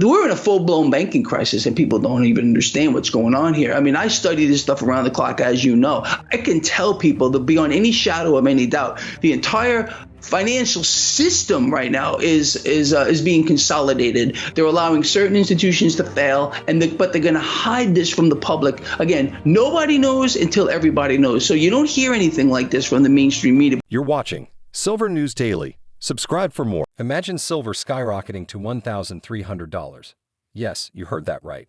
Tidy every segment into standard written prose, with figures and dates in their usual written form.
We're in a full-blown banking crisis, and people don't even understand what's going on here. I mean, I study this stuff around the clock, as you know. I can tell people that beyond any shadow of any doubt, the entire financial system right now is being consolidated. They're allowing certain institutions to fail, but they're going to hide this from the public. Again, nobody knows until everybody knows. So you don't hear anything like this from the mainstream media. You're watching Silver News Daily. Subscribe for more. Imagine silver skyrocketing to $1,300. Yes, you heard that right.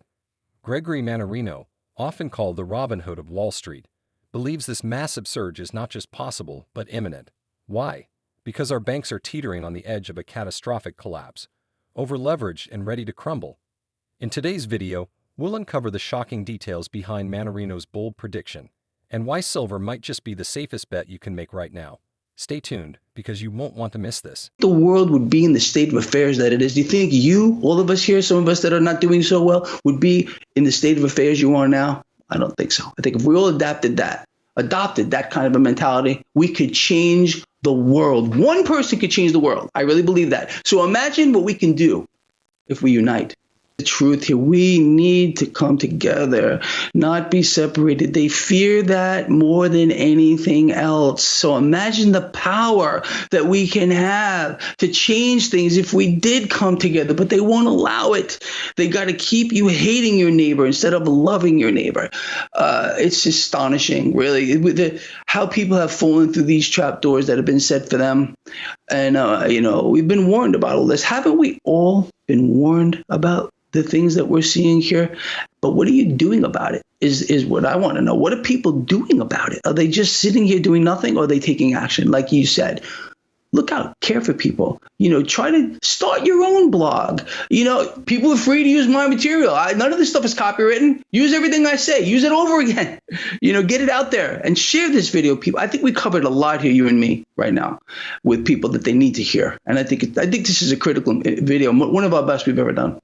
Gregory Mannarino, often called the Robin Hood of Wall Street, believes this massive surge is not just possible, but imminent. Why? Because our banks are teetering on the edge of a catastrophic collapse, over-leveraged and ready to crumble. In today's video, we'll uncover the shocking details behind Mannarino's bold prediction and why silver might just be the safest bet you can make right now. Stay tuned, because you won't want to miss this. The world would be in the state of affairs that it is. Do you think you, all of us here, some of us that are not doing so well, would be in the state of affairs you are now? I don't think so. I think if we all adopted that kind of a mentality, we could change the world. One person could change the world. I really believe that. So imagine what we can do if we unite. The truth here, we need to come together, not be separated. They fear that more than anything else. So imagine the power that we can have to change things if we did come together, but they won't allow it. They got to keep you hating your neighbor instead of loving your neighbor. It's astonishing, really, how people have fallen through these trapdoors that have been set for them. And, we've been warned about all this. Haven't we all been warned about the things that we're seeing here? But what are you doing about it is what I want to know. What are people doing about it? Are they just sitting here doing nothing, or are they taking action? Like you said, look out, care for people. Try to start your own blog. People are free to use my material. None of this stuff is copywritten. Use everything I say. Use it over again. Get it out there and share this video, people. I think we covered a lot here, you and me, right now, with people that they need to hear. And I think this is a critical video, one of our best we've ever done.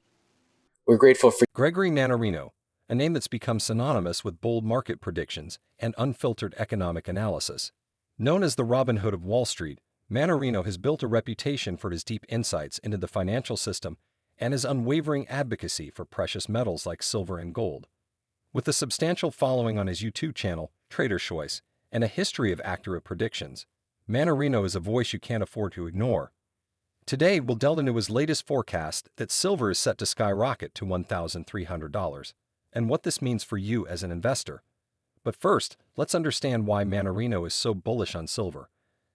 We're grateful for Gregory Mannarino, a name that's become synonymous with bold market predictions and unfiltered economic analysis. Known as the Robin Hood of Wall Street, Mannarino has built a reputation for his deep insights into the financial system and his unwavering advocacy for precious metals like silver and gold. With a substantial following on his YouTube channel, Trader's Choice, and a history of accurate predictions, Mannarino is a voice you can't afford to ignore. Today, we'll delve into his latest forecast that silver is set to skyrocket to $1,300, and what this means for you as an investor. But first, let's understand why Mannarino is so bullish on silver,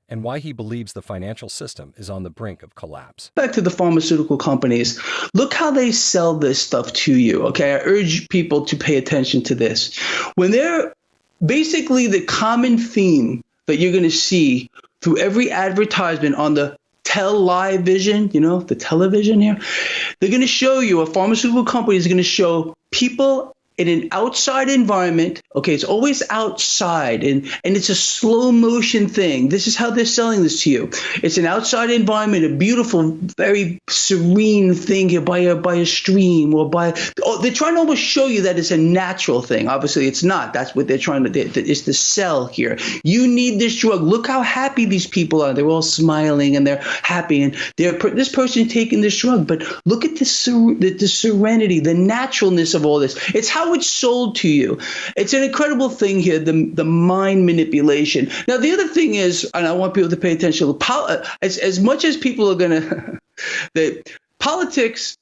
and why he believes the financial system is on the brink of collapse. Back to the pharmaceutical companies. Look how they sell this stuff to you, okay? I urge people to pay attention to this. When they're basically the common theme that you're going to see through every advertisement on the television, the television here, they're going to show you, a pharmaceutical company is going to show people in an outside environment. Okay, it's always outside, and it's a slow motion thing. This is how they're selling this to you. It's an outside environment, a beautiful, very serene thing here by a stream, or they're trying to almost show you that it's a natural thing. Obviously, it's not. That's what they're trying to. It's the sell here. You need this drug. Look how happy these people are. They're all smiling and they're happy, and this person taking this drug. But look at the serenity, the naturalness of all this. It's how it's sold to you. It's an incredible thing here, the mind manipulation. Now, the other thing is, and I want people to pay attention, as much as people are going to, politics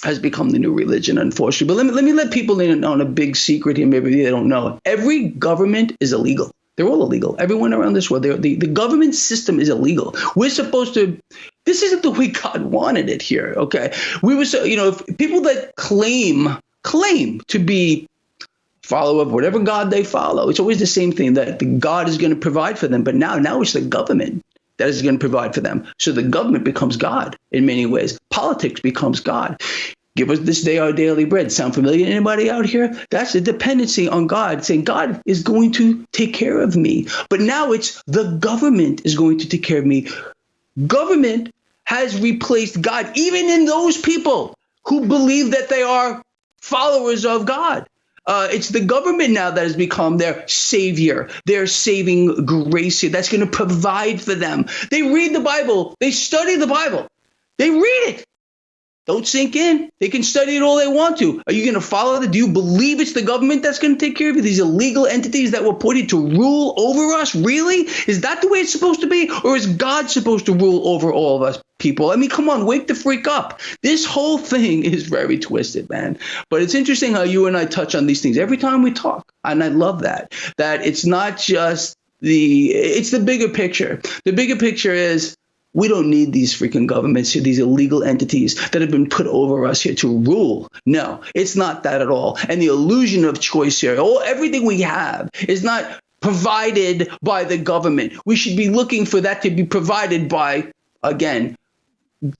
has become the new religion, unfortunately. But let me let people in on a big secret here. Maybe they don't know. Every government is illegal. They're all illegal. Everyone around this world, the government system is illegal. We're supposed to. This isn't the way God wanted it here. Okay, we were so if people that claim to be follower of whatever God they follow, it's always the same thing, that the God is going to provide for them. But now it's the government that is going to provide for them. So the government becomes God in many ways. Politics becomes God. Give us this day our daily bread. Sound familiar to anybody out here? That's a dependency on God, saying God is going to take care of me. But now it's the government is going to take care of me. Government has replaced God, even in those people who believe that they are followers of God. It's the government now that has become their savior, their saving grace here that's going to provide for them. They read the Bible. They study the Bible. They read it. Don't sink in. They can study it all they want to. Are you going to follow it? Do you believe it's the government that's going to take care of you? These illegal entities that were put in to rule over us? Really? Is that the way it's supposed to be? Or is God supposed to rule over all of us people? I mean, come on, wake the freak up. This whole thing is very twisted, man. But it's interesting how you and I touch on these things every time we talk. And I love that it's not just it's the bigger picture. The bigger picture is, we don't need these freaking governments here, these illegal entities that have been put over us here to rule. No, it's not that at all. And the illusion of choice here, everything we have is not provided by the government. We should be looking for that to be provided by, again,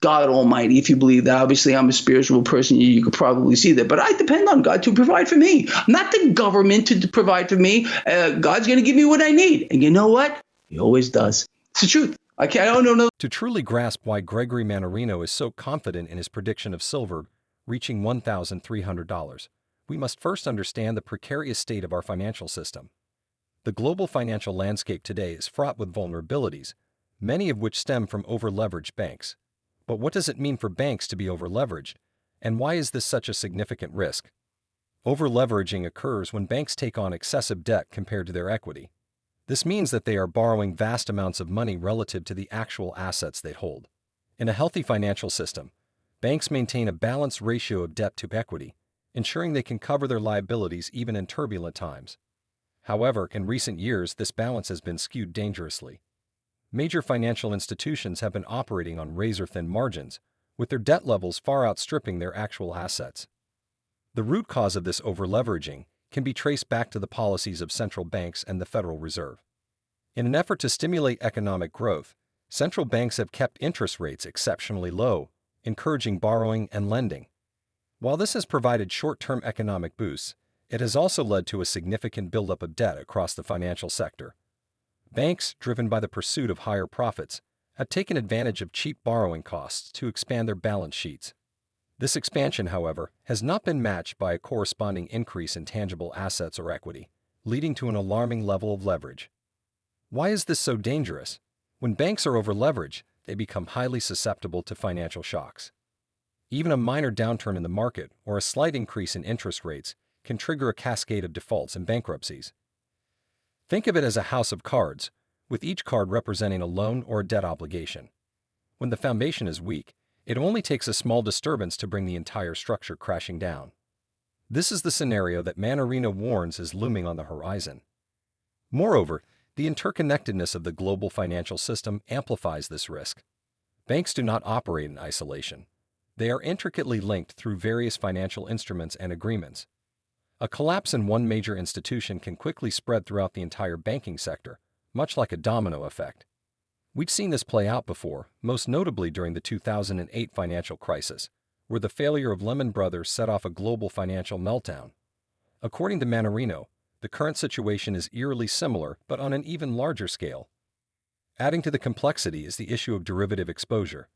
God Almighty, if you believe that. Obviously, I'm a spiritual person. You could probably see that. But I depend on God to provide for me, not the government to provide for me. God's going to give me what I need. And you know what? He always does. It's the truth. I don't know. To truly grasp why Gregory Mannarino is so confident in his prediction of silver reaching $1,300, we must first understand the precarious state of our financial system. The global financial landscape today is fraught with vulnerabilities, many of which stem from over-leveraged banks. But what does it mean for banks to be over-leveraged, and why is this such a significant risk? Over-leveraging occurs when banks take on excessive debt compared to their equity. This means that they are borrowing vast amounts of money relative to the actual assets they hold. In a healthy financial system, banks maintain a balanced ratio of debt to equity, ensuring they can cover their liabilities even in turbulent times. However, in recent years, this balance has been skewed dangerously. Major financial institutions have been operating on razor-thin margins, with their debt levels far outstripping their actual assets. The root cause of this over-leveraging can be traced back to the policies of central banks and the Federal Reserve. In an effort to stimulate economic growth, central banks have kept interest rates exceptionally low, encouraging borrowing and lending. While this has provided short-term economic boosts, it has also led to a significant buildup of debt across the financial sector. Banks, driven by the pursuit of higher profits, have taken advantage of cheap borrowing costs to expand their balance sheets. This expansion, however, has not been matched by a corresponding increase in tangible assets or equity, leading to an alarming level of leverage. Why is this so dangerous? When banks are over-leveraged, they become highly susceptible to financial shocks. Even a minor downturn in the market or a slight increase in interest rates can trigger a cascade of defaults and bankruptcies. Think of it as a house of cards, with each card representing a loan or a debt obligation. When the foundation is weak, it only takes a small disturbance to bring the entire structure crashing down. This is the scenario that Mannarino warns is looming on the horizon. Moreover, the interconnectedness of the global financial system amplifies this risk. Banks do not operate in isolation. They are intricately linked through various financial instruments and agreements. A collapse in one major institution can quickly spread throughout the entire banking sector, much like a domino effect. We've seen this play out before, most notably during the 2008 financial crisis, where the failure of Lehman Brothers set off a global financial meltdown. According to Mannarino, the current situation is eerily similar but on an even larger scale. Adding to the complexity is the issue of derivative exposure.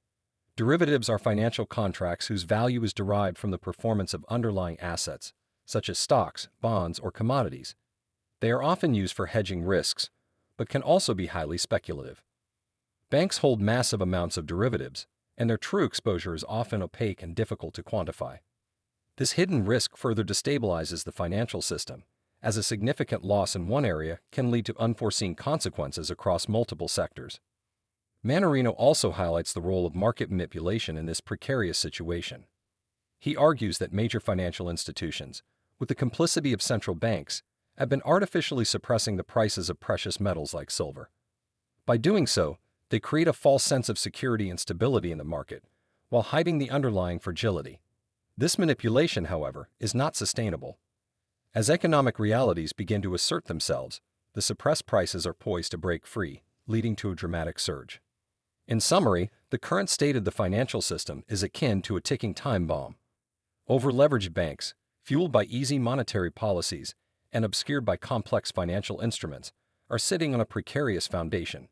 Derivatives are financial contracts whose value is derived from the performance of underlying assets, such as stocks, bonds, or commodities. They are often used for hedging risks, but can also be highly speculative. Banks hold massive amounts of derivatives, and their true exposure is often opaque and difficult to quantify. This hidden risk further destabilizes the financial system, as a significant loss in one area can lead to unforeseen consequences across multiple sectors. Mannarino also highlights the role of market manipulation in this precarious situation. He argues that major financial institutions, with the complicity of central banks, have been artificially suppressing the prices of precious metals like silver. By doing so, they create a false sense of security and stability in the market, while hiding the underlying fragility. This manipulation, however, is not sustainable. As economic realities begin to assert themselves, the suppressed prices are poised to break free, leading to a dramatic surge. In summary, the current state of the financial system is akin to a ticking time bomb. Over-leveraged banks, fueled by easy monetary policies and obscured by complex financial instruments, are sitting on a precarious foundation.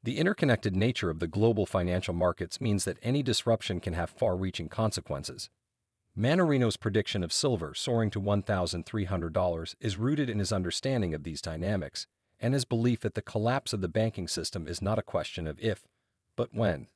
The interconnected nature of the global financial markets means that any disruption can have far-reaching consequences. Mannarino's prediction of silver soaring to $1,300 is rooted in his understanding of these dynamics and his belief that the collapse of the banking system is not a question of if, but when.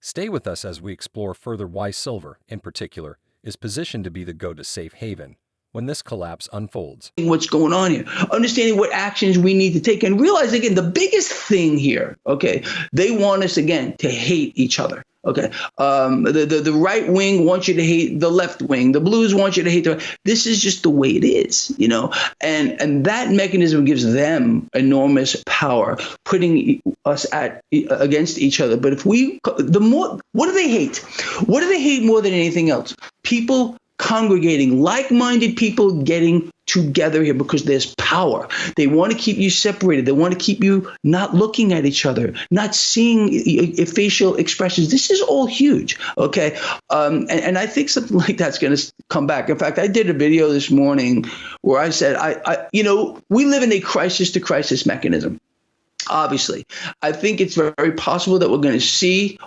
Stay with us as we explore further why silver, in particular, is positioned to be the go-to safe haven when this collapse unfolds. What's going on here, understanding what actions we need to take, and realize again the biggest thing here, okay, they want us again to hate each other. Okay, the right wing wants you to hate the left wing. The blues want you to hate the. This is just the way it is, you know. And that mechanism gives them enormous power, putting us against each other. But if we, the more, what do they hate? What do they hate more than anything else? People congregating, like-minded people getting together here because there's power. They want to keep you separated. They want to keep you not looking at each other, not seeing facial expressions. This is all huge, okay? And I think something like that's going to come back. In fact, I did a video this morning where I said, we live in a crisis-to-crisis mechanism. Obviously, I think it's very possible that we're going to see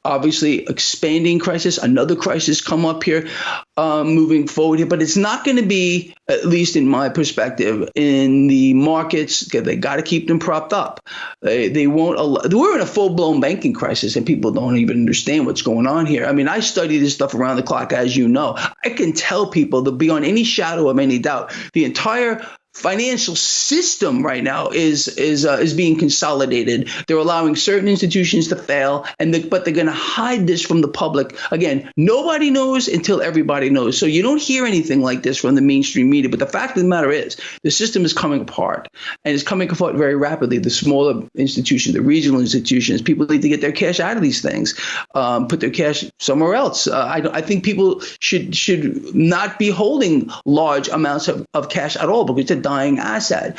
obviously expanding crisis, another crisis come up here moving forward here, but it's not going to be, at least in my perspective, in the markets. They got to keep them propped up. They won't allow, we're in a full-blown banking crisis and people don't even understand what's going on here. I mean, I study this stuff around the clock, as you know. I can tell people that beyond any shadow of any doubt, the entire financial system right now is being consolidated. They're allowing certain institutions to fail, but they're going to hide this from the public. Again, nobody knows until everybody knows. So you don't hear anything like this from the mainstream media. But the fact of the matter is, the system is coming apart, and it's coming apart very rapidly. The smaller institutions, the regional institutions, people need to get their cash out of these things, put their cash somewhere else. I think people should not be holding large amounts of cash at all because it's a dying asset.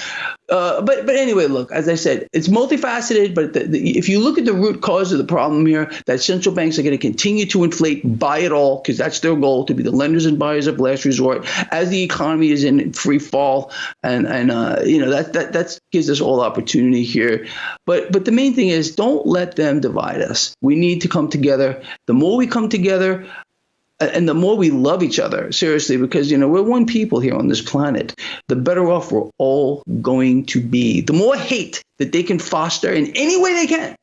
But anyway, look, as I said, it's multifaceted, but if you look at the root cause of the problem here, that central banks are going to continue to inflate, buy it all, because that's their goal, to be the lenders and buyers of last resort as the economy is in free fall. And that gives us all opportunity here. But the main thing is, don't let them divide us. We need to come together. The more we come together, and the more we love each other, seriously, because, we're one people here on this planet, the better off we're all going to be. The more hate that they can foster in any way they can,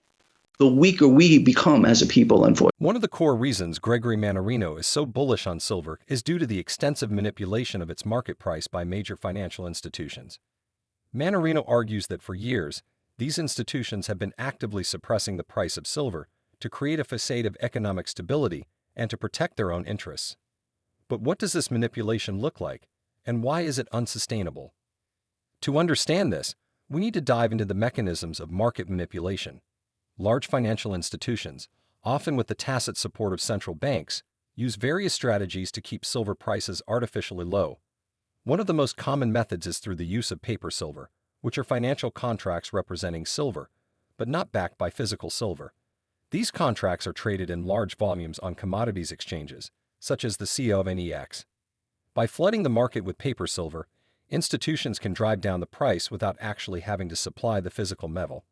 the weaker we become as a people, unfortunately. One of the core reasons Gregory Mannarino is so bullish on silver is due to the extensive manipulation of its market price by major financial institutions. Mannarino argues that for years, these institutions have been actively suppressing the price of silver to create a facade of economic stability and to protect their own interests. But what does this manipulation look like, and why is it unsustainable? To understand this, we need to dive into the mechanisms of market manipulation. Large financial institutions, often with the tacit support of central banks, use various strategies to keep silver prices artificially low. One of the most common methods is through the use of paper silver, which are financial contracts representing silver, but not backed by physical silver. These contracts are traded in large volumes on commodities exchanges, such as the COMEX. By flooding the market with paper silver, institutions can drive down the price without actually having to supply the physical metal.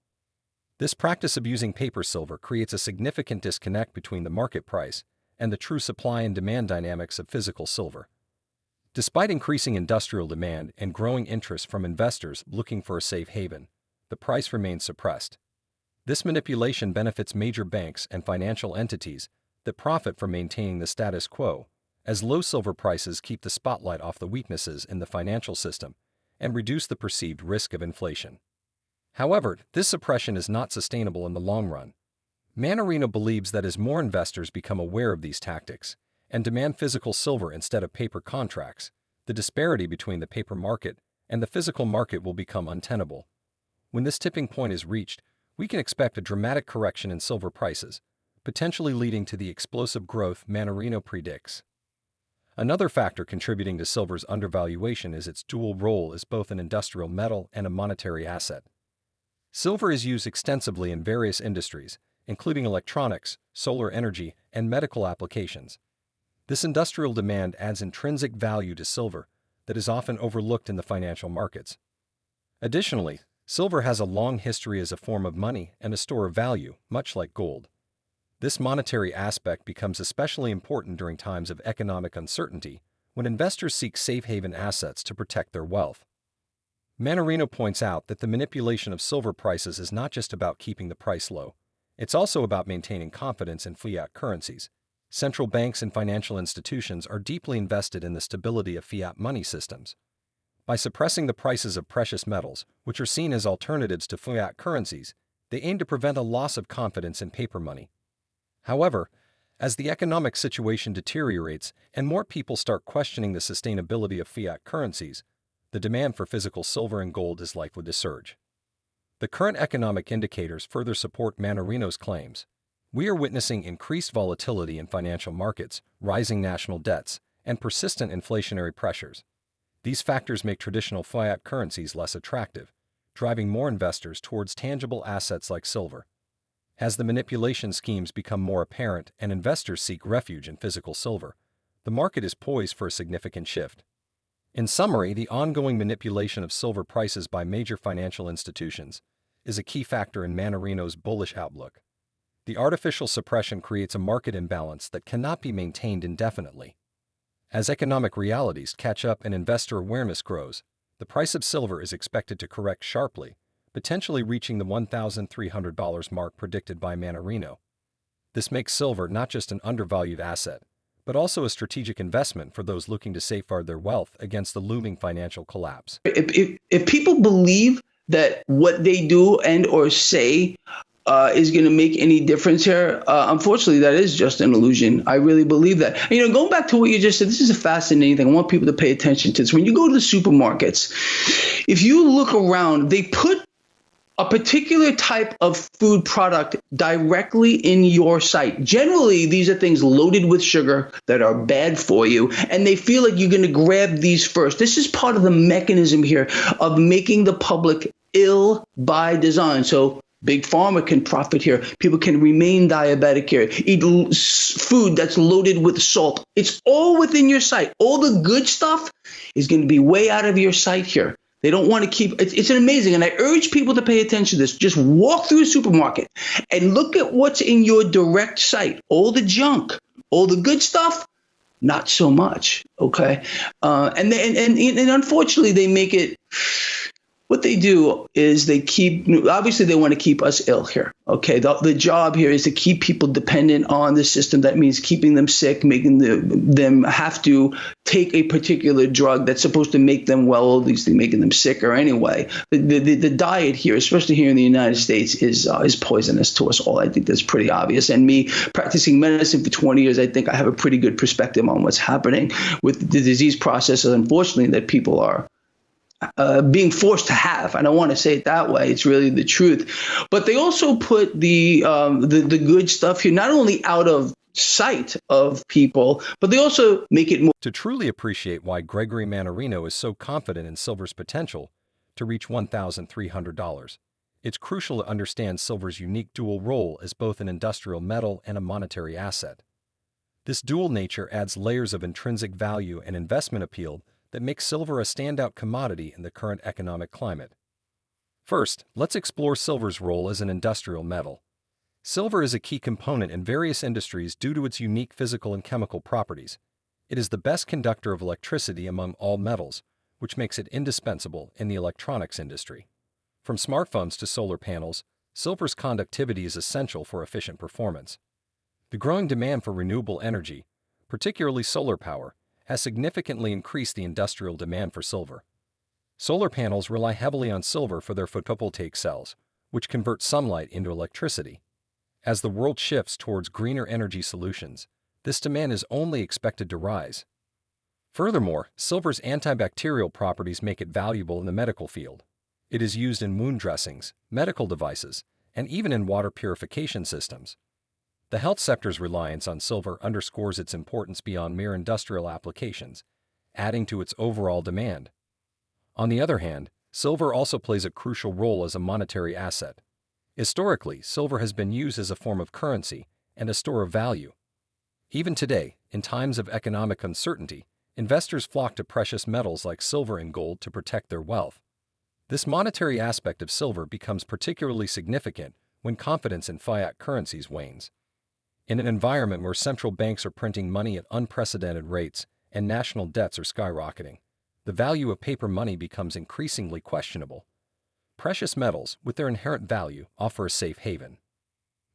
This practice of using paper silver creates a significant disconnect between the market price and the true supply and demand dynamics of physical silver. Despite increasing industrial demand and growing interest from investors looking for a safe haven, the price remains suppressed. This manipulation benefits major banks and financial entities that profit from maintaining the status quo, as low silver prices keep the spotlight off the weaknesses in the financial system and reduce the perceived risk of inflation. However, this suppression is not sustainable in the long run. Mannarino believes that as more investors become aware of these tactics and demand physical silver instead of paper contracts, the disparity between the paper market and the physical market will become untenable. When this tipping point is reached, we can expect a dramatic correction in silver prices, potentially leading to the explosive growth Mannarino predicts. Another factor contributing to silver's undervaluation is its dual role as both an industrial metal and a monetary asset. Silver is used extensively in various industries, including electronics, solar energy, and medical applications. This industrial demand adds intrinsic value to silver that is often overlooked in the financial markets. Additionally, silver has a long history as a form of money and a store of value, much like gold. This monetary aspect becomes especially important during times of economic uncertainty when investors seek safe haven assets to protect their wealth. Mannarino points out that the manipulation of silver prices is not just about keeping the price low. It's also about maintaining confidence in fiat currencies. Central banks and financial institutions are deeply invested in the stability of fiat money systems. By suppressing the prices of precious metals, which are seen as alternatives to fiat currencies, they aim to prevent a loss of confidence in paper money. However, as the economic situation deteriorates and more people start questioning the sustainability of fiat currencies, the demand for physical silver and gold is likely to surge. The current economic indicators further support Mannarino's claims. We are witnessing increased volatility in financial markets, rising national debts, and persistent inflationary pressures. These factors make traditional fiat currencies less attractive, driving more investors towards tangible assets like silver. As the manipulation schemes become more apparent and investors seek refuge in physical silver, the market is poised for a significant shift. In summary, the ongoing manipulation of silver prices by major financial institutions is a key factor in Mannarino's bullish outlook. The artificial suppression creates a market imbalance that cannot be maintained indefinitely. As economic realities catch up and investor awareness grows, the price of silver is expected to correct sharply, potentially reaching the $1,300 mark predicted by Mannarino. This makes silver not just an undervalued asset, but also a strategic investment for those looking to safeguard their wealth against the looming financial collapse. If people believe that what they do and or say is going to make any difference here, unfortunately, that is just an illusion. I really believe that. And, going back to what you just said, this is a fascinating thing. I want people to pay attention to this. When you go to the supermarkets, if you look around, they put a particular type of food product directly in your sight. Generally, these are things loaded with sugar that are bad for you, and they feel like you're going to grab these first. This is part of the mechanism here of making the public ill by design. So Big Pharma can profit here. People can remain diabetic here, eat food that's loaded with salt. It's all within your sight. All the good stuff is going to be way out of your sight here. They don't want to keep it's amazing. And I urge people to pay attention to this. Just walk through a supermarket and look at what's in your direct sight. All the junk, all the good stuff, not so much. OK, and unfortunately, they make it. What they do is obviously they want to keep us ill here. OK, the job here is to keep people dependent on the system. That means keeping them sick, making them have to take a particular drug that's supposed to make them well, at least making them sicker anyway. The diet here, especially here in the United States, is poisonous to us all. I think that's pretty obvious. And me practicing medicine for 20 years, I think I have a pretty good perspective on what's happening with the disease processes, unfortunately, that people are being forced to have. I don't want to say it that way. It's really the truth. But they also put the good stuff here, not only out of sight of people, but they also make it more. To truly appreciate why Gregory Mannarino is so confident in silver's potential to reach $1,300, it's crucial to understand silver's unique dual role as both an industrial metal and a monetary asset. This dual nature adds layers of intrinsic value and investment appeal that makes silver a standout commodity in the current economic climate. First, let's explore silver's role as an industrial metal. Silver is a key component in various industries due to its unique physical and chemical properties. It is the best conductor of electricity among all metals, which makes it indispensable in the electronics industry. From smartphones to solar panels, silver's conductivity is essential for efficient performance. The growing demand for renewable energy, particularly solar power, has significantly increased the industrial demand for silver. Solar panels rely heavily on silver for their photovoltaic cells, which convert sunlight into electricity. As the world shifts towards greener energy solutions, this demand is only expected to rise. Furthermore, silver's antibacterial properties make it valuable in the medical field. It is used in wound dressings, medical devices, and even in water purification systems. The health sector's reliance on silver underscores its importance beyond mere industrial applications, adding to its overall demand. On the other hand, silver also plays a crucial role as a monetary asset. Historically, silver has been used as a form of currency and a store of value. Even today, in times of economic uncertainty, investors flock to precious metals like silver and gold to protect their wealth. This monetary aspect of silver becomes particularly significant when confidence in fiat currencies wanes. In an environment where central banks are printing money at unprecedented rates and national debts are skyrocketing, the value of paper money becomes increasingly questionable. Precious metals, with their inherent value, offer a safe haven.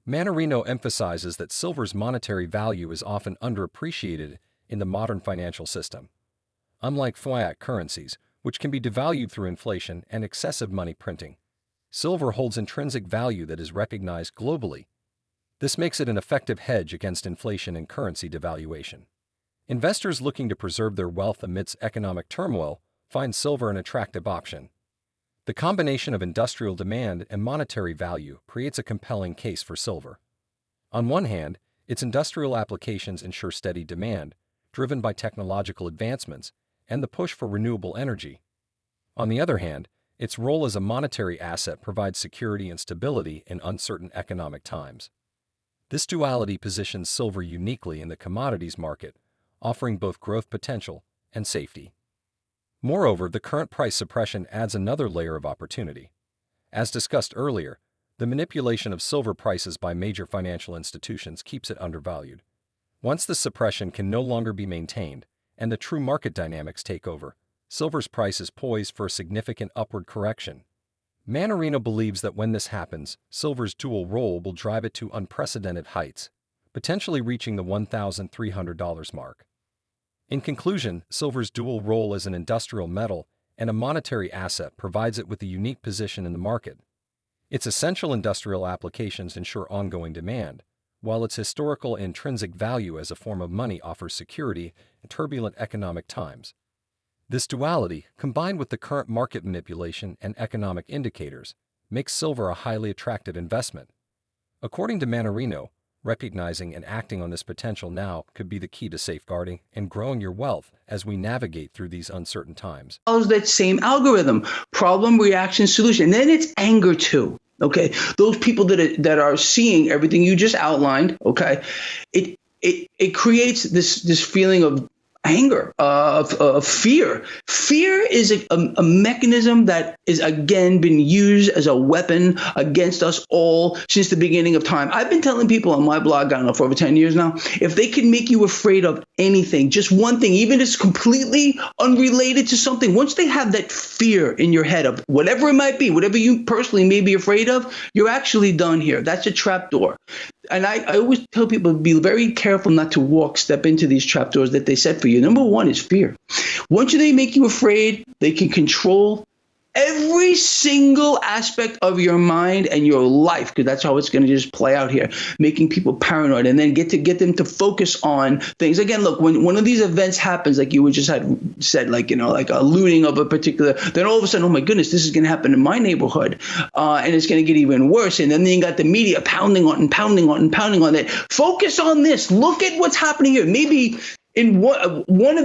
Mannarino emphasizes that silver's monetary value is often underappreciated in the modern financial system. Unlike fiat currencies, which can be devalued through inflation and excessive money printing, silver holds intrinsic value that is recognized globally. This makes it an effective hedge against inflation and currency devaluation. Investors looking to preserve their wealth amidst economic turmoil find silver an attractive option. The combination of industrial demand and monetary value creates a compelling case for silver. On one hand, its industrial applications ensure steady demand, driven by technological advancements and the push for renewable energy. On the other hand, its role as a monetary asset provides security and stability in uncertain economic times. This duality positions silver uniquely in the commodities market, offering both growth potential and safety. Moreover, the current price suppression adds another layer of opportunity. As discussed earlier, the manipulation of silver prices by major financial institutions keeps it undervalued. Once the suppression can no longer be maintained and the true market dynamics take over, silver's price is poised for a significant upward correction. Mannarino believes that when this happens, silver's dual role will drive it to unprecedented heights, potentially reaching the $1,300 mark. In conclusion, silver's dual role as an industrial metal and a monetary asset provides it with a unique position in the market. Its essential industrial applications ensure ongoing demand, while its historical and intrinsic value as a form of money offers security in turbulent economic times. This duality, combined with the current market manipulation and economic indicators, makes silver a highly attractive investment. According to Mannarino, recognizing and acting on this potential now could be the key to safeguarding and growing your wealth as we navigate through these uncertain times. Follows that same algorithm: problem, reaction, solution. And then it's anger too. Okay, those people that are seeing everything you just outlined. Okay, it creates this feeling of anger, of fear. Fear is a mechanism that is again been used as a weapon against us all since the beginning of time. I've been telling people on my blog, I don't know, for over 10 years now, if they can make you afraid of anything, just one thing, even if it's completely unrelated to something, once they have that fear in your head of whatever it might be, whatever you personally may be afraid of, you're actually done here. That's a trapdoor. And I always tell people to be very careful not to step into these trapdoors that they set for you. Number one is fear. Once they make you afraid, they can control every single aspect of your mind and your life, because that's how it's going to just play out here, making people paranoid, and then get them to focus on things. Again, look, when one of these events happens, like you just had said, like, like a looting of a particular, then all of a sudden, oh my goodness, this is going to happen in my neighborhood, and it's going to get even worse. And then you got the media pounding on and pounding on and pounding on it. Focus on this. Look at what's happening here. Maybe in one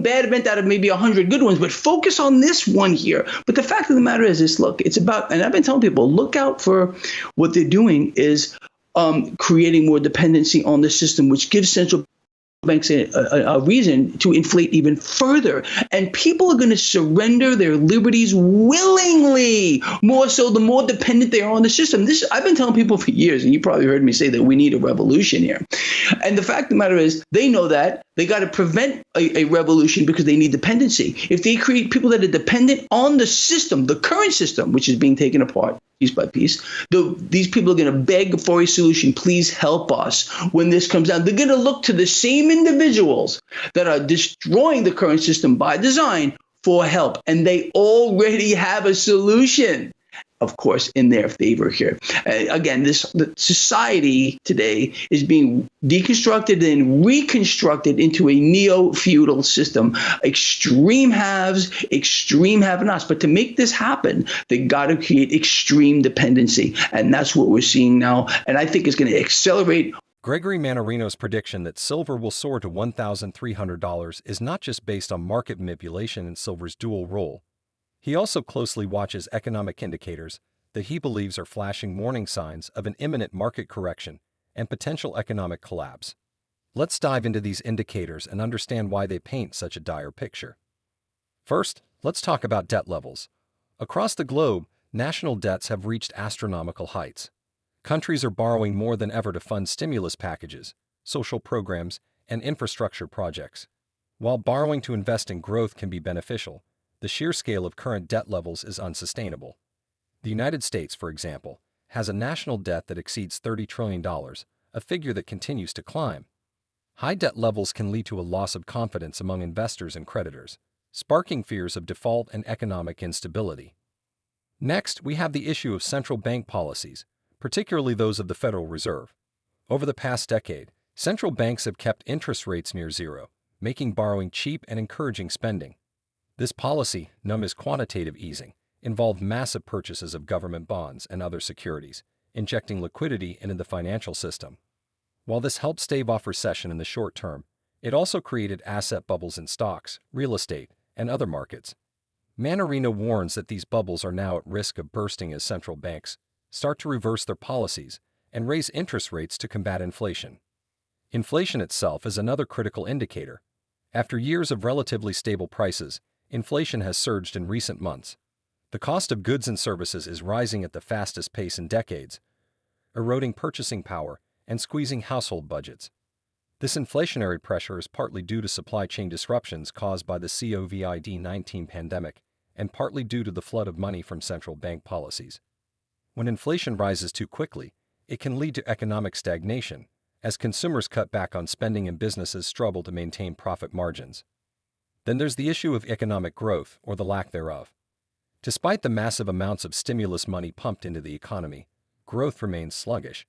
bad event out of maybe 100 good ones, but focus on this one here. But the fact of the matter is this: look, it's about, and I've been telling people, look out for what they're doing is creating more dependency on the system, which gives central banks a reason to inflate even further. And people are going to surrender their liberties willingly, more so the more dependent they are on the system. This I've been telling people for years, and you probably heard me say that we need a revolution here. And the fact of the matter is, they know that. They got to prevent a revolution because they need dependency. If they create people that are dependent on the system, the current system, which is being taken apart piece by piece, these people are going to beg for a solution. Please help us when this comes down. They're going to look to the same individuals that are destroying the current system by design for help. And they already have a solution, of course, in their favor here. Again, the society today is being deconstructed and reconstructed into a neo-feudal system. Extreme haves, extreme have-nots. But to make this happen, they got to create extreme dependency. And that's what we're seeing now. And I think it's going to accelerate. Gregory Mannarino's prediction that silver will soar to $1,300 is not just based on market manipulation and silver's dual role. He also closely watches economic indicators that he believes are flashing warning signs of an imminent market correction and potential economic collapse. Let's dive into these indicators and understand why they paint such a dire picture. First, let's talk about debt levels. Across the globe, national debts have reached astronomical heights. Countries are borrowing more than ever to fund stimulus packages, social programs, and infrastructure projects. While borrowing to invest in growth can be beneficial, the sheer scale of current debt levels is unsustainable. The United States, for example, has a national debt that exceeds $30 trillion, a figure that continues to climb. High debt levels can lead to a loss of confidence among investors and creditors, sparking fears of default and economic instability. Next, we have the issue of central bank policies, particularly those of the Federal Reserve. Over the past decade, central banks have kept interest rates near zero, making borrowing cheap and encouraging spending. This policy, known as quantitative easing, involved massive purchases of government bonds and other securities, injecting liquidity into the financial system. While this helped stave off recession in the short term, it also created asset bubbles in stocks, real estate, and other markets. Mannarino warns that these bubbles are now at risk of bursting as central banks start to reverse their policies and raise interest rates to combat inflation. Inflation itself is another critical indicator. After years of relatively stable prices, inflation has surged in recent months. The cost of goods and services is rising at the fastest pace in decades, eroding purchasing power and squeezing household budgets. This inflationary pressure is partly due to supply chain disruptions caused by the COVID-19 pandemic and partly due to the flood of money from central bank policies. When inflation rises too quickly, it can lead to economic stagnation, as consumers cut back on spending and businesses struggle to maintain profit margins. Then there's the issue of economic growth, or the lack thereof. Despite the massive amounts of stimulus money pumped into the economy, growth remains sluggish.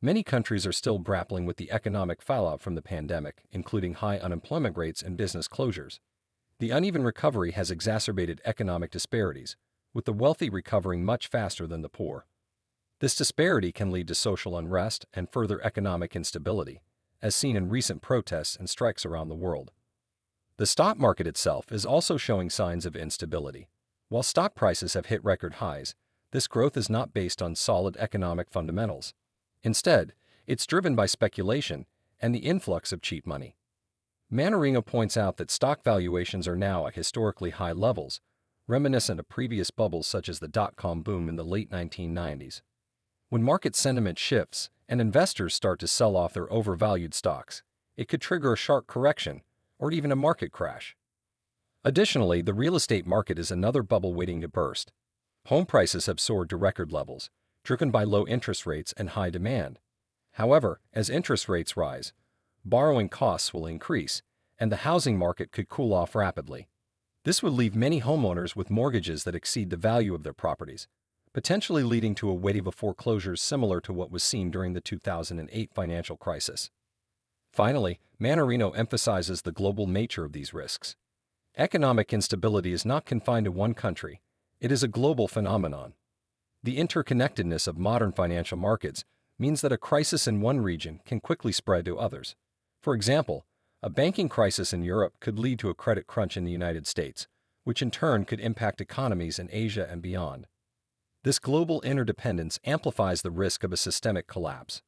Many countries are still grappling with the economic fallout from the pandemic, including high unemployment rates and business closures. The uneven recovery has exacerbated economic disparities, with the wealthy recovering much faster than the poor. This disparity can lead to social unrest and further economic instability, as seen in recent protests and strikes around the world. The stock market itself is also showing signs of instability. While stock prices have hit record highs, this growth is not based on solid economic fundamentals. Instead, it's driven by speculation and the influx of cheap money. Mannarino points out that stock valuations are now at historically high levels, reminiscent of previous bubbles such as the dot-com boom in the late 1990s. When market sentiment shifts and investors start to sell off their overvalued stocks, it could trigger a sharp correction or even a market crash. Additionally, the real estate market is another bubble waiting to burst. Home prices have soared to record levels, driven by low interest rates and high demand. However, as interest rates rise, borrowing costs will increase, and the housing market could cool off rapidly. This would leave many homeowners with mortgages that exceed the value of their properties, potentially leading to a wave of foreclosures similar to what was seen during the 2008 financial crisis. Finally, Mannarino emphasizes the global nature of these risks. Economic instability is not confined to one country, it is a global phenomenon. The interconnectedness of modern financial markets means that a crisis in one region can quickly spread to others. For example, a banking crisis in Europe could lead to a credit crunch in the United States, which in turn could impact economies in Asia and beyond. This global interdependence amplifies the risk of a systemic collapse.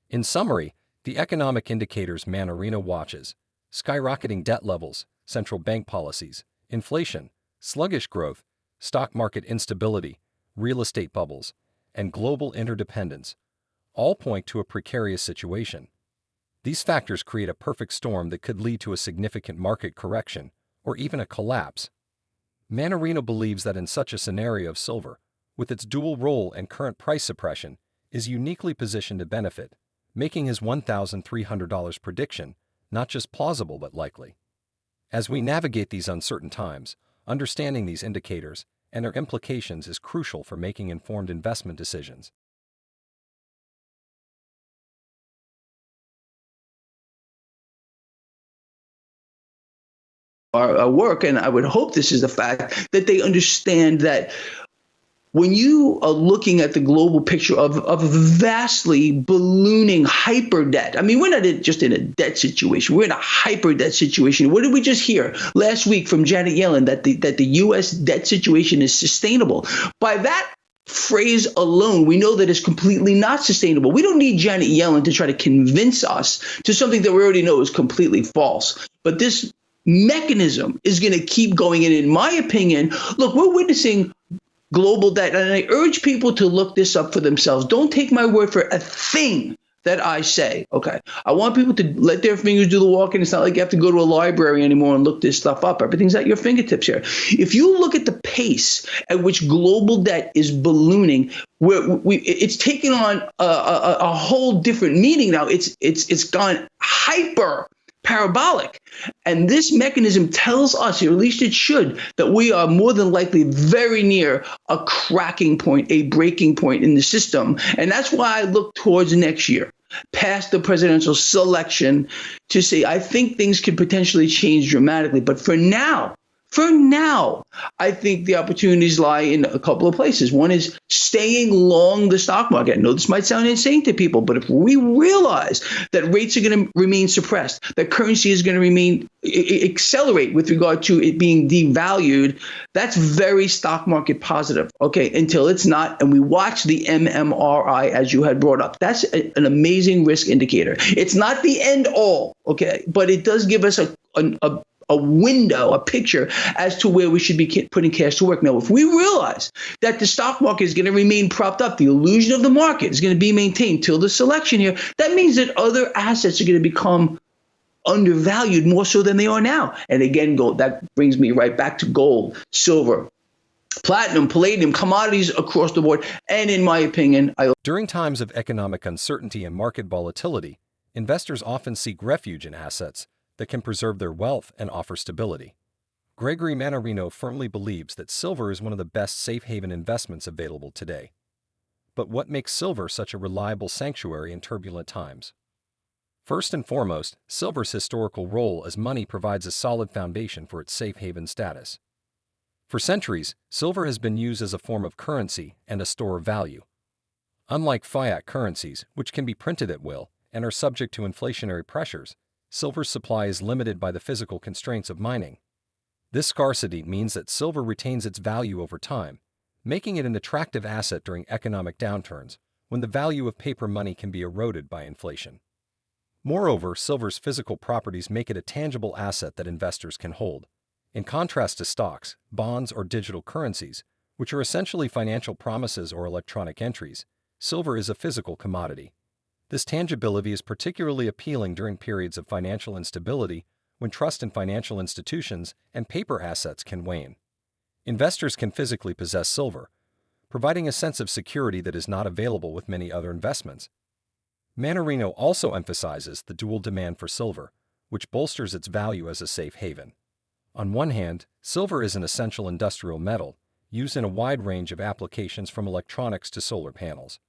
In summary, the economic indicators Mannarino watches, skyrocketing debt levels, central bank policies, inflation, sluggish growth, stock market instability, real estate bubbles, and global interdependence, all point to a precarious situation. These factors create a perfect storm that could lead to a significant market correction or even a collapse. Mannarino believes that in such a scenario, silver, with its dual role and current price suppression, is uniquely positioned to benefit, making his $1,300 prediction not just plausible but likely. As we navigate these uncertain times, understanding these indicators and their implications is crucial for making informed investment decisions. Our work, and I would hope this is the fact that they understand that when you are looking at the global picture of a vastly ballooning hyper debt, I mean, we're not just in a debt situation, we're in a hyper debt situation. What did we just hear last week from Janet Yellen, that the U.S. debt situation is sustainable? By that phrase alone, we know that it's completely not sustainable. We don't need Janet Yellen to try to convince us to something that we already know is completely false. But this mechanism is going to keep going. And in my opinion, look, we're witnessing global debt. And I urge people to look this up for themselves. Don't take my word for a thing that I say, okay, I want people to let their fingers do the walking. It's not like you have to go to a library anymore and look this stuff up. Everything's at your fingertips here. If you look at the pace at which global debt is ballooning, it's taken on a whole different meaning now. It's gone hyper parabolic. And this mechanism tells us, or at least it should, that we are more than likely very near a cracking point, a breaking point in the system. And that's why I look towards next year, past the presidential selection, to say I think things could potentially change dramatically. But for now, I think the opportunities lie in a couple of places. One is staying long the stock market. I know this might sound insane to people, but if we realize that rates are going to remain suppressed, that currency is going to remain accelerate with regard to it being devalued, that's very stock market positive, okay, until it's not. And we watch the MMRI, as you had brought up. That's an amazing risk indicator. It's not the end all, okay, but it does give us a window, a picture as to where we should be putting cash to work. Now, if we realize that the stock market is going to remain propped up, the illusion of the market is going to be maintained till the selection here, that means that other assets are going to become undervalued more so than they are now. And again, gold, that brings me right back to gold, silver, platinum, palladium, commodities across the board. And in my opinion, during times of economic uncertainty and market volatility, investors often seek refuge in assets that can preserve their wealth and offer stability. Gregory Mannarino firmly believes that silver is one of the best safe haven investments available today. But what makes silver such a reliable sanctuary in turbulent times? First and foremost, silver's historical role as money provides a solid foundation for its safe haven status. For centuries, silver has been used as a form of currency and a store of value. Unlike fiat currencies, which can be printed at will and are subject to inflationary pressures, silver's supply is limited by the physical constraints of mining. This scarcity means that silver retains its value over time, making it an attractive asset during economic downturns when the value of paper money can be eroded by inflation. Moreover, silver's physical properties make it a tangible asset that investors can hold. In contrast to stocks, bonds, or digital currencies, which are essentially financial promises or electronic entries, silver is a physical commodity. This tangibility is particularly appealing during periods of financial instability when trust in financial institutions and paper assets can wane. Investors can physically possess silver, providing a sense of security that is not available with many other investments. Mannarino also emphasizes the dual demand for silver, which bolsters its value as a safe haven. On one hand, silver is an essential industrial metal used in a wide range of applications from electronics to solar panels.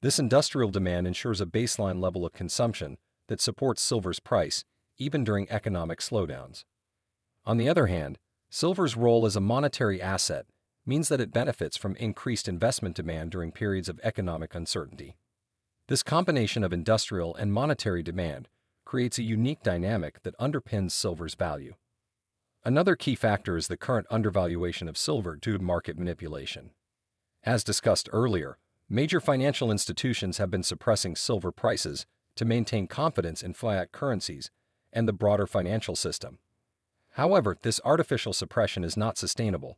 This industrial demand ensures a baseline level of consumption that supports silver's price even during economic slowdowns. On the other hand, silver's role as a monetary asset means that it benefits from increased investment demand during periods of economic uncertainty. This combination of industrial and monetary demand creates a unique dynamic that underpins silver's value. Another key factor is the current undervaluation of silver due to market manipulation. As discussed earlier, major financial institutions have been suppressing silver prices to maintain confidence in fiat currencies and the broader financial system. However, this artificial suppression is not sustainable.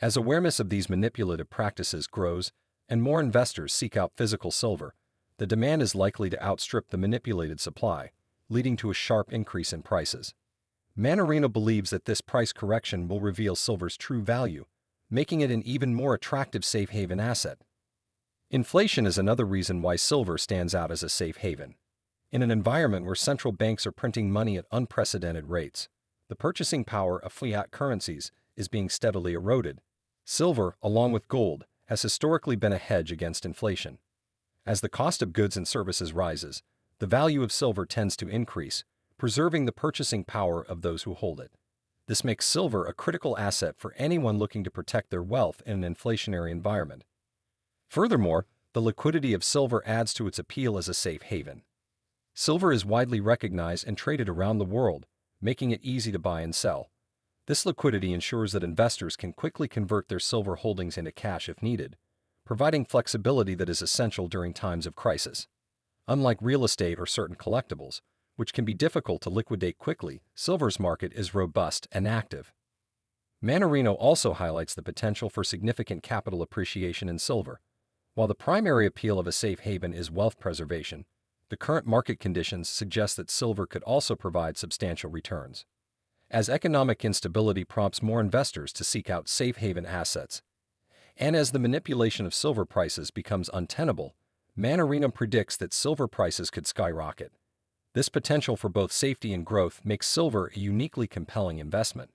As awareness of these manipulative practices grows and more investors seek out physical silver, the demand is likely to outstrip the manipulated supply, leading to a sharp increase in prices. Mannarino believes that this price correction will reveal silver's true value, making it an even more attractive safe haven asset. Inflation is another reason why silver stands out as a safe haven. In an environment where central banks are printing money at unprecedented rates, the purchasing power of fiat currencies is being steadily eroded. Silver, along with gold, has historically been a hedge against inflation. As the cost of goods and services rises, the value of silver tends to increase, preserving the purchasing power of those who hold it. This makes silver a critical asset for anyone looking to protect their wealth in an inflationary environment. Furthermore, the liquidity of silver adds to its appeal as a safe haven. Silver is widely recognized and traded around the world, making it easy to buy and sell. This liquidity ensures that investors can quickly convert their silver holdings into cash if needed, providing flexibility that is essential during times of crisis. Unlike real estate or certain collectibles, which can be difficult to liquidate quickly, silver's market is robust and active. Mannarino also highlights the potential for significant capital appreciation in silver. While the primary appeal of a safe haven is wealth preservation, the current market conditions suggest that silver could also provide substantial returns. As economic instability prompts more investors to seek out safe haven assets, and as the manipulation of silver prices becomes untenable, Mannarino predicts that silver prices could skyrocket. This potential for both safety and growth makes silver a uniquely compelling investment.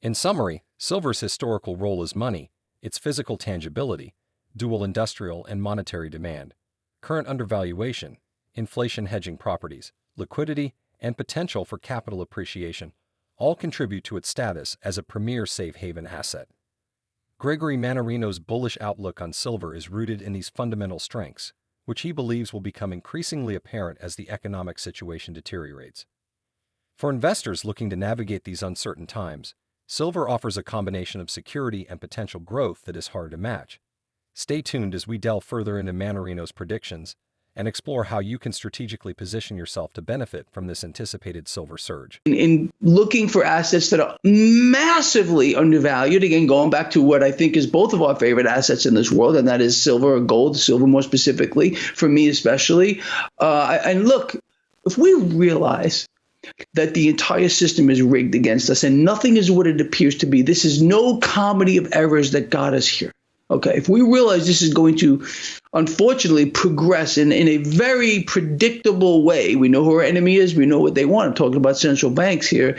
In summary, silver's historical role as money, its physical tangibility, dual industrial and monetary demand, current undervaluation, inflation hedging properties, liquidity, and potential for capital appreciation all contribute to its status as a premier safe haven asset. Gregory Mannarino's bullish outlook on silver is rooted in these fundamental strengths, which he believes will become increasingly apparent as the economic situation deteriorates. For investors looking to navigate these uncertain times, silver offers a combination of security and potential growth that is hard to match. Stay tuned as we delve further into Mannarino's predictions and explore how you can strategically position yourself to benefit from this anticipated silver surge. In looking for assets that are massively undervalued, again, going back to what I think is both of our favorite assets in this world, and that is silver or gold, silver more specifically, for me especially. And look, if we realize that the entire system is rigged against us and nothing is what it appears to be, this is no comedy of errors that got us here. Okay, if we realize this is going to, unfortunately, progress in a very predictable way, we know who our enemy is, we know what they want. I'm talking about central banks here.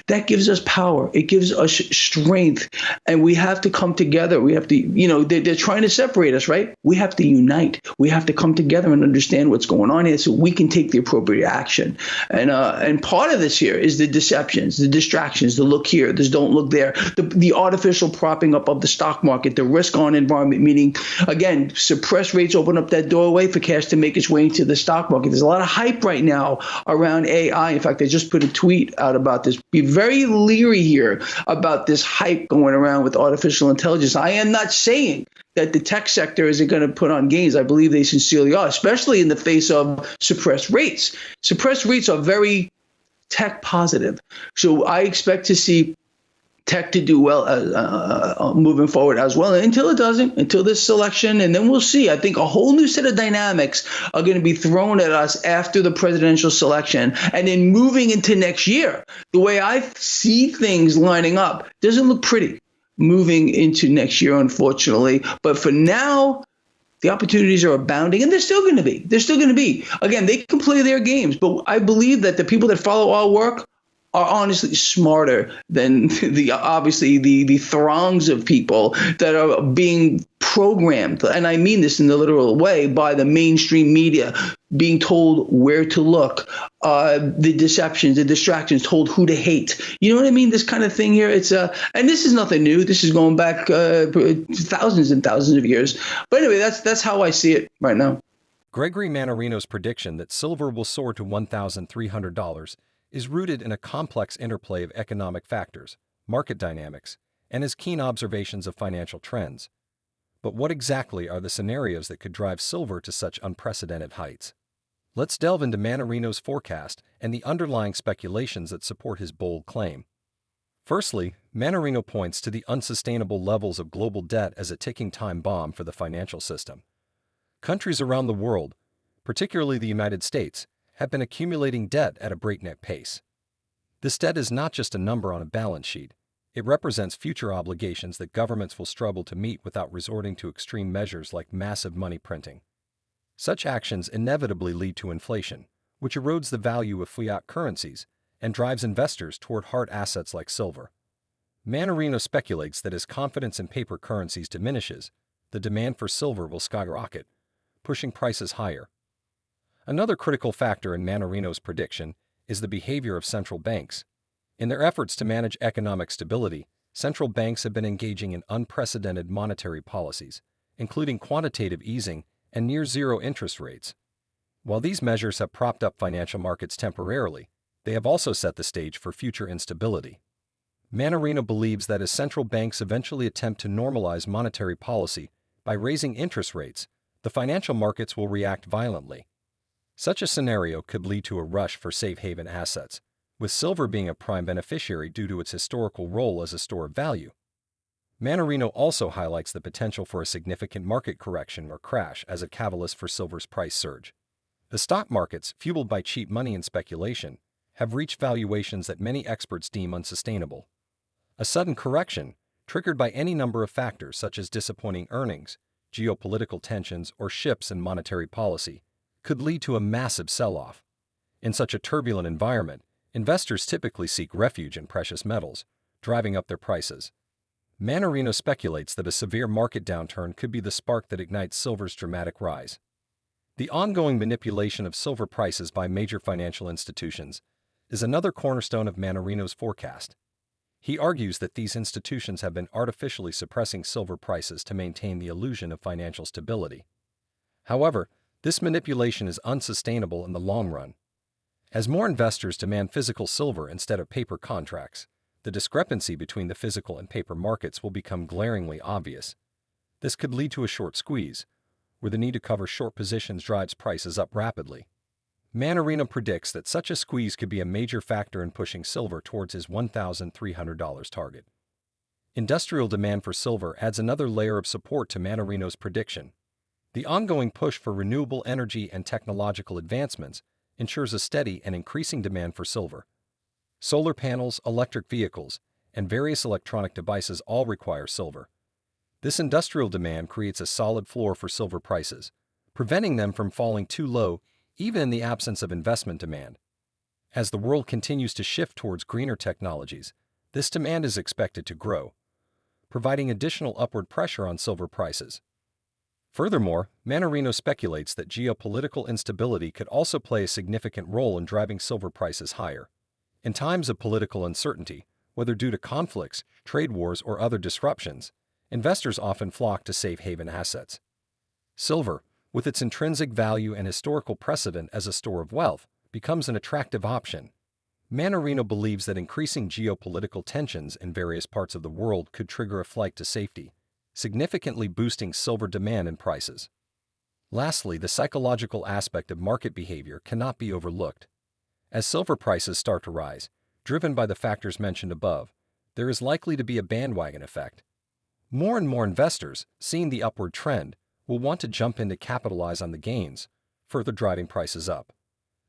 That gives us power. It gives us strength. And we have to come together. We have to, they're trying to separate us, right? We have to unite. We have to come together and understand what's going on here so we can take the appropriate action. And part of this here is the deceptions, the distractions, the look here, this don't look there, the artificial propping up of the stock market, the risk on environment, meaning, again, suppressed rates open up that doorway for cash to make its way into the stock market. There's a lot of hype right now around AI. In fact, I just put a tweet out about this. Be very leery here about this hype going around with artificial intelligence. I am not saying that the tech sector isn't going to put on gains. I believe they sincerely are, especially in the face of suppressed rates. Suppressed rates are very tech positive. So I expect to see tech to do well moving forward as well, until it doesn't, until this election, and then we'll see. I think a whole new set of dynamics are going to be thrown at us after the presidential selection, and then moving into next year. The way I see things lining up doesn't look pretty moving into next year, unfortunately. But for now, the opportunities are abounding, and they're still going to be. They're still going to be. Again, they can play their games, but I believe that the people that follow our work are honestly smarter than the throngs of people that are being programmed, and I mean this in the literal way, by the mainstream media, being told where to look, the deceptions, the distractions, told who to hate. You know what I mean? This kind of thing here. It's and this is nothing new. This is going back thousands and thousands of years. But anyway, that's how I see it right now. Gregory Mannarino's prediction that silver will soar to $1,300 is rooted in a complex interplay of economic factors, market dynamics, and his keen observations of financial trends. But what exactly are the scenarios that could drive silver to such unprecedented heights? Let's delve into Mannarino's forecast and the underlying speculations that support his bold claim. Firstly, Mannarino points to the unsustainable levels of global debt as a ticking time bomb for the financial system. Countries around the world, particularly the United States, have been accumulating debt at a breakneck pace. This debt is not just a number on a balance sheet. It represents future obligations that governments will struggle to meet without resorting to extreme measures like massive money printing. Such actions inevitably lead to inflation, which erodes the value of fiat currencies and drives investors toward hard assets like silver. Mannarino speculates that as confidence in paper currencies diminishes, the demand for silver will skyrocket, pushing prices higher. Another critical factor in Mannarino's prediction is the behavior of central banks. In their efforts to manage economic stability, central banks have been engaging in unprecedented monetary policies, including quantitative easing and near-zero interest rates. While these measures have propped up financial markets temporarily, they have also set the stage for future instability. Mannarino believes that as central banks eventually attempt to normalize monetary policy by raising interest rates, the financial markets will react violently. Such a scenario could lead to a rush for safe haven assets, with silver being a prime beneficiary due to its historical role as a store of value. Mannarino also highlights the potential for a significant market correction or crash as a catalyst for silver's price surge. The stock markets, fueled by cheap money and speculation, have reached valuations that many experts deem unsustainable. A sudden correction, triggered by any number of factors such as disappointing earnings, geopolitical tensions, or shifts in monetary policy, could lead to a massive sell-off. In such a turbulent environment, investors typically seek refuge in precious metals, driving up their prices. Mannarino speculates that a severe market downturn could be the spark that ignites silver's dramatic rise. The ongoing manipulation of silver prices by major financial institutions is another cornerstone of Mannarino's forecast. He argues that these institutions have been artificially suppressing silver prices to maintain the illusion of financial stability. However, this manipulation is unsustainable in the long run. As more investors demand physical silver instead of paper contracts, the discrepancy between the physical and paper markets will become glaringly obvious. This could lead to a short squeeze, where the need to cover short positions drives prices up rapidly. Mannarino predicts that such a squeeze could be a major factor in pushing silver towards his $1,300 target. Industrial demand for silver adds another layer of support to Mannarino's prediction. The ongoing push for renewable energy and technological advancements ensures a steady and increasing demand for silver. Solar panels, electric vehicles, and various electronic devices all require silver. This industrial demand creates a solid floor for silver prices, preventing them from falling too low even in the absence of investment demand. As the world continues to shift towards greener technologies, this demand is expected to grow, providing additional upward pressure on silver prices. Furthermore, Mannarino speculates that geopolitical instability could also play a significant role in driving silver prices higher. In times of political uncertainty, whether due to conflicts, trade wars, or other disruptions, investors often flock to safe haven assets. Silver, with its intrinsic value and historical precedent as a store of wealth, becomes an attractive option. Mannarino believes that increasing geopolitical tensions in various parts of the world could trigger a flight to safety, significantly boosting silver demand and prices. Lastly, the psychological aspect of market behavior cannot be overlooked. As silver prices start to rise, driven by the factors mentioned above, there is likely to be a bandwagon effect. More and more investors, seeing the upward trend, will want to jump in to capitalize on the gains, further driving prices up.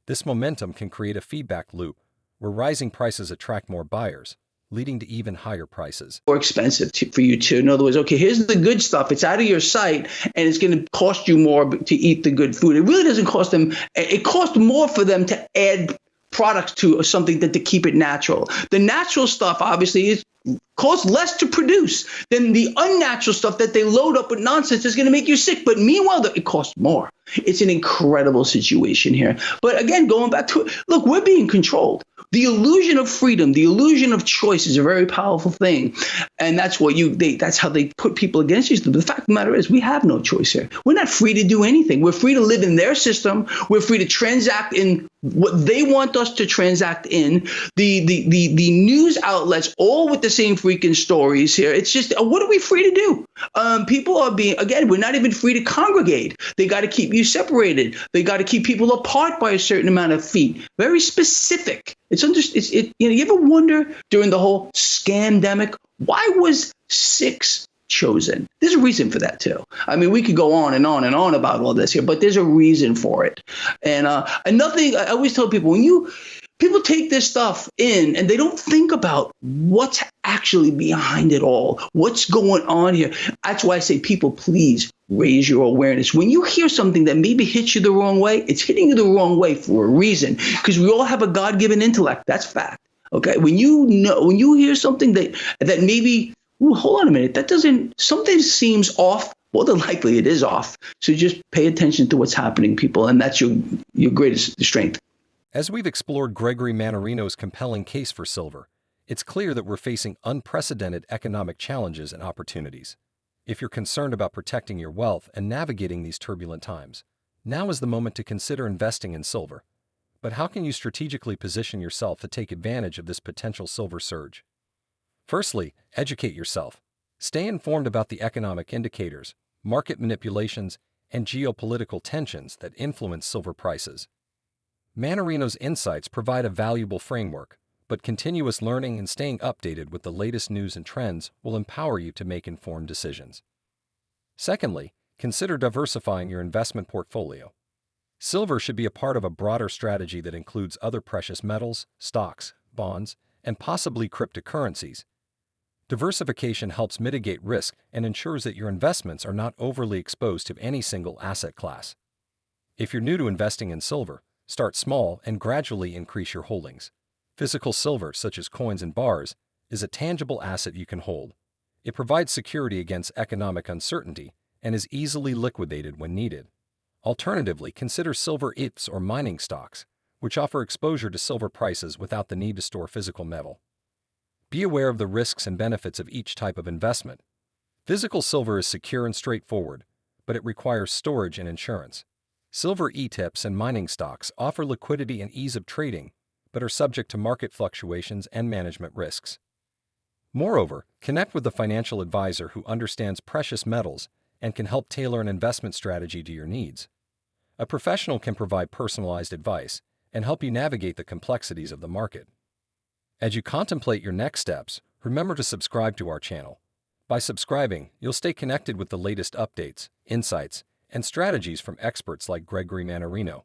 This momentum can create a feedback loop where rising prices attract more buyers, leading to even higher prices. More expensive for you too. In other words, okay, here's the good stuff. It's out of your sight, and it's going to cost you more to eat the good food. It really doesn't cost them. It costs more for them to add products to something than to keep it natural. The natural stuff obviously costs less to produce than the unnatural stuff that they load up with nonsense is going to make you sick. But meanwhile, it costs more. It's an incredible situation here. But again, going back to it, look, we're being controlled. The illusion of freedom, the illusion of choice is a very powerful thing. And that's that's how they put people against each other. The fact of the matter is we have no choice here. We're not free to do anything. We're free to live in their system. We're free to transact in what they want us to transact in. The news outlets, all with the same freaking stories here. It's just, what are we free to do? People are being, again, we're not even free to congregate. They got to keep you separated. They got to keep people apart by a certain amount of feet. Very specific. You ever wonder during the whole scamdemic, why was 6 chosen? There's a reason for that too. I mean, we could go on and on and on about all this here, but there's a reason for it. And nothing, I always tell people, people take this stuff in and they don't think about what's actually behind it all, what's going on here. That's why I say, people, please raise your awareness. When you hear something that maybe hits you the wrong way, it's hitting you the wrong way for a reason, because we all have a God-given intellect. That's fact. Okay. When you hear something that maybe, hold on a minute, something seems off. More than likely it is off. So just pay attention to what's happening, people. And that's your greatest strength. As we've explored Gregory Mannarino's compelling case for silver, it's clear that we're facing unprecedented economic challenges and opportunities. If you're concerned about protecting your wealth and navigating these turbulent times, now is the moment to consider investing in silver. But how can you strategically position yourself to take advantage of this potential silver surge? Firstly, educate yourself. Stay informed about the economic indicators, market manipulations, and geopolitical tensions that influence silver prices. Mannarino's insights provide a valuable framework, but continuous learning and staying updated with the latest news and trends will empower you to make informed decisions. Secondly, consider diversifying your investment portfolio. Silver should be a part of a broader strategy that includes other precious metals, stocks, bonds, and possibly cryptocurrencies. Diversification helps mitigate risk and ensures that your investments are not overly exposed to any single asset class. If you're new to investing in silver, start small and gradually increase your holdings. Physical silver, such as coins and bars, is a tangible asset you can hold. It provides security against economic uncertainty and is easily liquidated when needed. Alternatively, consider silver ETFs or mining stocks, which offer exposure to silver prices without the need to store physical metal. Be aware of the risks and benefits of each type of investment. Physical silver is secure and straightforward, but it requires storage and insurance. Silver ETFs and mining stocks offer liquidity and ease of trading, but are subject to market fluctuations and management risks. Moreover, connect with a financial advisor who understands precious metals and can help tailor an investment strategy to your needs. A professional can provide personalized advice and help you navigate the complexities of the market. As you contemplate your next steps, remember to subscribe to our channel. By subscribing, you'll stay connected with the latest updates, insights, and strategies from experts like Gregory Mannarino.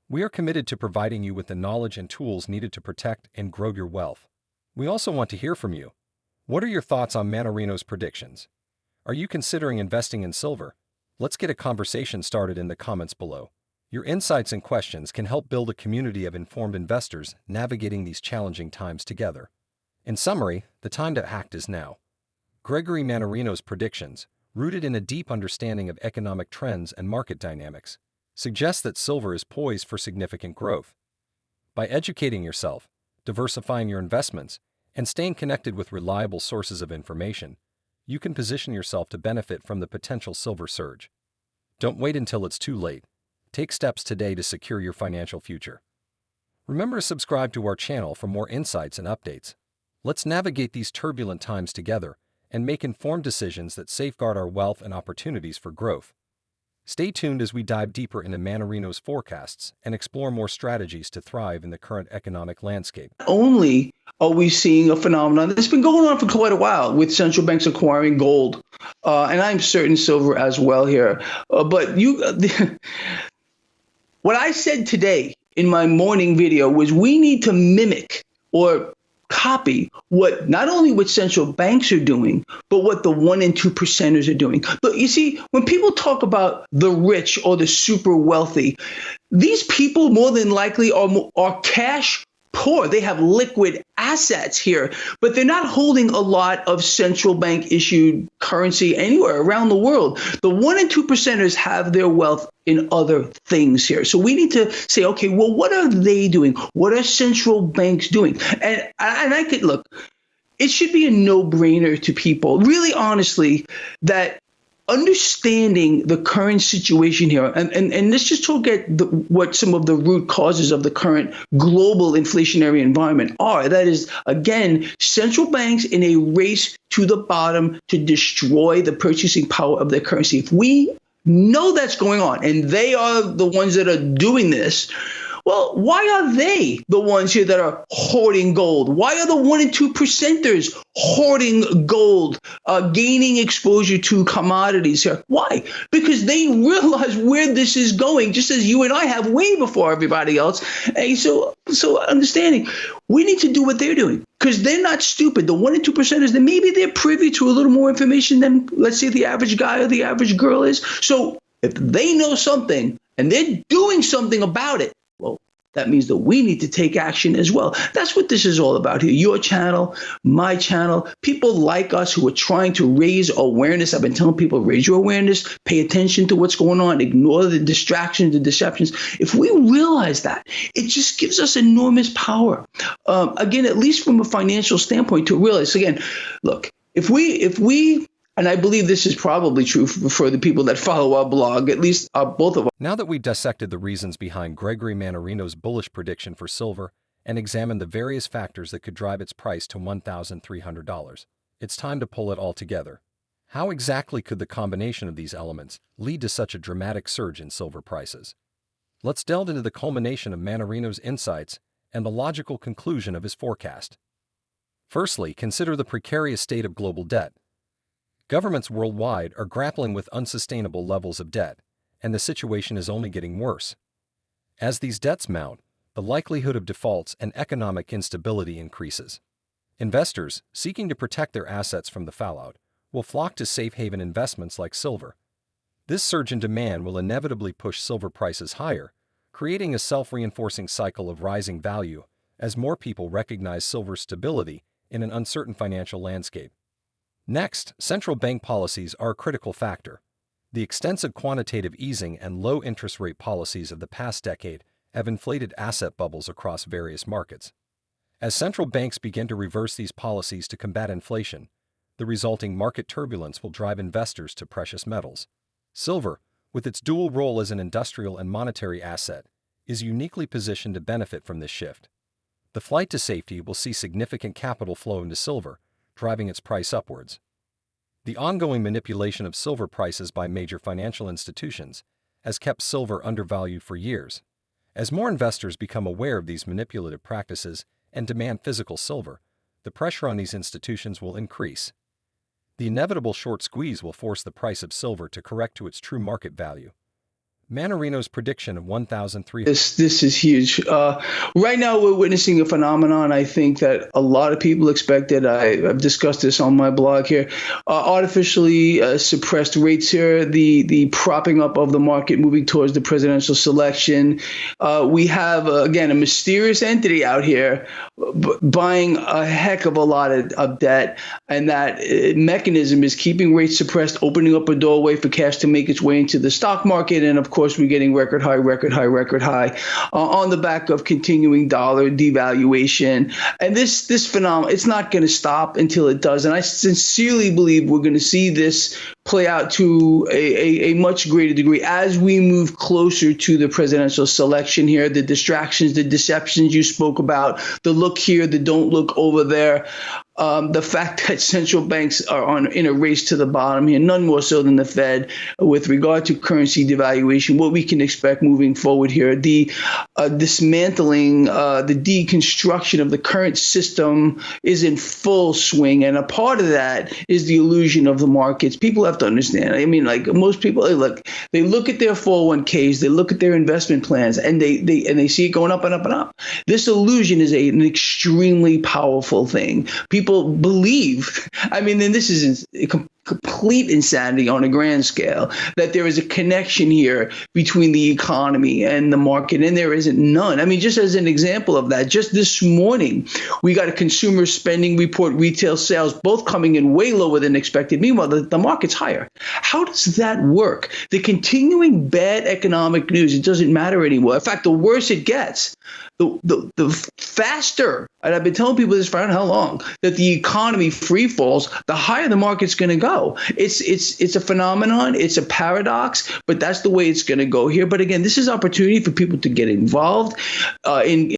We are committed to providing you with the knowledge and tools needed to protect and grow your wealth. We also want to hear from you. What are your thoughts on Mannarino's predictions? Are you considering investing in silver? Let's get a conversation started in the comments below. Your insights and questions can help build a community of informed investors navigating these challenging times together. In summary, the time to act is now. Gregory Mannarino's predictions, rooted in a deep understanding of economic trends and market dynamics, suggest that silver is poised for significant growth. By educating yourself, diversifying your investments, and staying connected with reliable sources of information, you can position yourself to benefit from the potential silver surge. Don't wait until it's too late. Take steps today to secure your financial future. Remember to subscribe to our channel for more insights and updates. Let's navigate these turbulent times together and make informed decisions that safeguard our wealth and opportunities for growth. Stay tuned as we dive deeper into Mannarino's forecasts and explore more strategies to thrive in the current economic landscape. Not only are we seeing a phenomenon that's been going on for quite a while with central banks acquiring gold, and I'm certain silver as well here, but what I said today in my morning video was we need to mimic or copy not only what central banks are doing, but what the 1% and 2%ers are doing. But you see, when people talk about the rich or the super wealthy, these people more than likely are cash poor. They have liquid assets here, but they're not holding a lot of central bank issued currency anywhere around the world. The 1% and 2%ers have their wealth in other things here. So we need to say, okay, well, what are they doing? What are central banks doing? And I could look, it should be a no-brainer to people, really honestly, that understanding the current situation here, and let's just look at what some of the root causes of the current global inflationary environment are. That is, again, central banks in a race to the bottom to destroy the purchasing power of their currency. If we know that's going on, and they are the ones that are doing this, well, why are they the ones here that are hoarding gold? Why are the 1% and 2%ers hoarding gold, gaining exposure to commodities here? Why? Because they realize where this is going, just as you and I have way before everybody else. And so understanding, we need to do what they're doing because they're not stupid. The 1% and 2%ers, then maybe they're privy to a little more information than, let's say, the average guy or the average girl is. So if they know something and they're doing something about it, well, that means that we need to take action as well. That's what this is all about here. Your channel, my channel, people like us who are trying to raise awareness. I've been telling people, raise your awareness, pay attention to what's going on, ignore the distractions, the deceptions. If we realize that, it just gives us enormous power. Again, at least from a financial standpoint, to realize, again, look, if we and I believe this is probably true for the people that follow our blog, at least both of us. Now that we've dissected the reasons behind Gregory Mannarino's bullish prediction for silver and examined the various factors that could drive its price to $1,300, it's time to pull it all together. How exactly could the combination of these elements lead to such a dramatic surge in silver prices? Let's delve into the culmination of Mannarino's insights and the logical conclusion of his forecast. Firstly, consider the precarious state of global debt. Governments worldwide are grappling with unsustainable levels of debt, and the situation is only getting worse. As these debts mount, the likelihood of defaults and economic instability increases. Investors, seeking to protect their assets from the fallout, will flock to safe haven investments like silver. This surge in demand will inevitably push silver prices higher, creating a self-reinforcing cycle of rising value as more people recognize silver's stability in an uncertain financial landscape. Next, central bank policies are a critical factor. The extensive quantitative easing and low interest rate policies of the past decade have inflated asset bubbles across various markets. As central banks begin to reverse these policies to combat inflation, the resulting market turbulence will drive investors to precious metals. Silver, with its dual role as an industrial and monetary asset, is uniquely positioned to benefit from this shift. The flight to safety will see significant capital flow into silver, driving its price upwards. The ongoing manipulation of silver prices by major financial institutions has kept silver undervalued for years. As more investors become aware of these manipulative practices and demand physical silver, the pressure on these institutions will increase. The inevitable short squeeze will force the price of silver to correct to its true market value. Mannarino's prediction of 1,300. This is huge. Right now, we're witnessing a phenomenon I think that a lot of people expected. I've discussed this on my blog here. Artificially suppressed rates here, the propping up of the market moving towards the presidential selection. We have, again, a mysterious entity out here buying a heck of a lot of debt, and that mechanism is keeping rates suppressed, opening up a doorway for cash to make its way into the stock market, and of course, we're getting record high on the back of continuing dollar devaluation. And this phenomenon, it's not going to stop until it does. And I sincerely believe we're going to see this play out to a much greater degree as we move closer to the presidential selection here. The distractions, the deceptions you spoke about, the look here, the don't look over there. The fact that central banks are in a race to the bottom here, none more so than the Fed, with regard to currency devaluation, what we can expect moving forward here, the dismantling, the deconstruction of the current system is in full swing. And a part of that is the illusion of the markets. People have to understand. I mean, like most people, they look at their 401ks, they look at their investment plans, and they see it going up and up and up. This illusion is an extremely powerful thing. People believe, I mean, and this is complete insanity on a grand scale, that there is a connection here between the economy and the market, and there isn't none. I mean, just as an example of that, just this morning, we got a consumer spending report, retail sales, both coming in way lower than expected. Meanwhile, the market's higher. How does that work? The continuing bad economic news, it doesn't matter anymore. In fact, the worse it gets, the faster, and I've been telling people this for I don't know how long, that the economy free falls, the higher the market's going to go. It's a phenomenon. It's a paradox, but that's the way it's going to go here. But again, this is opportunity for people to get involved in